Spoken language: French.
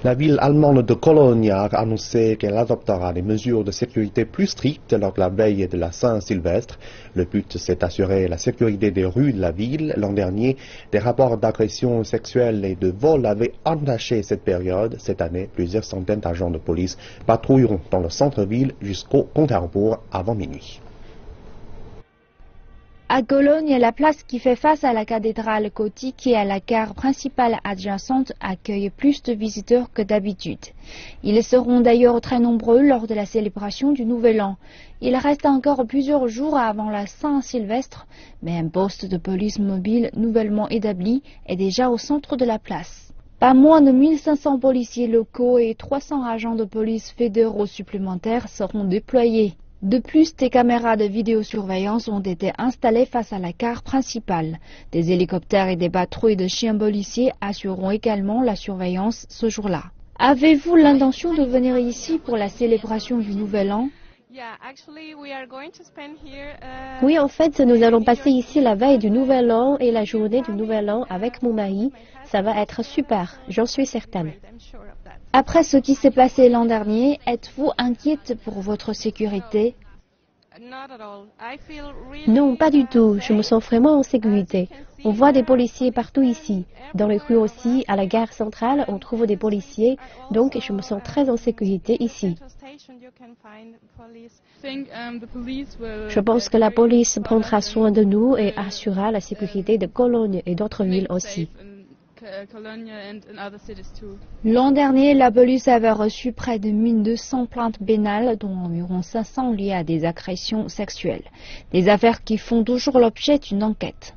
La ville allemande de Cologne a annoncé qu'elle adoptera des mesures de sécurité plus strictes lors de la veille de la Saint-Sylvestre. Le but, c'est d'assurer la sécurité des rues de la ville. L'an dernier, des rapports d'agression sexuelle et de vol avaient entaché cette période. Cette année, plusieurs centaines d'agents de police patrouilleront dans le centre-ville jusqu'au compte à rebours avant minuit. À Cologne, la place qui fait face à la cathédrale gothique et à la gare principale adjacente accueille plus de visiteurs que d'habitude. Ils seront d'ailleurs très nombreux lors de la célébration du Nouvel An. Il reste encore plusieurs jours avant la Saint-Sylvestre, mais un poste de police mobile nouvellement établi est déjà au centre de la place. Pas moins de 1500 policiers locaux et 300 agents de police fédéraux supplémentaires seront déployés. De plus, des caméras de vidéosurveillance ont été installées face à la gare principale. Des hélicoptères et des patrouilles de chiens policiers assureront également la surveillance ce jour-là. Avez-vous l'intention de venir ici pour la célébration du Nouvel An? Oui, en fait, nous allons passer ici la veille du Nouvel An et la journée du Nouvel An avec mon mari. Ça va être super, j'en suis certaine. Après ce qui s'est passé l'an dernier, êtes-vous inquiète pour votre sécurité? Non, pas du tout. Je me sens vraiment en sécurité. On voit des policiers partout ici. Dans les rues aussi, à la gare centrale, on trouve des policiers. Donc, je me sens très en sécurité ici. Je pense que la police prendra soin de nous et assurera la sécurité de Cologne et d'autres villes aussi. L'an dernier, la police avait reçu près de 1200 plaintes pénales, dont environ 500 liées à des agressions sexuelles. Des affaires qui font toujours l'objet d'une enquête.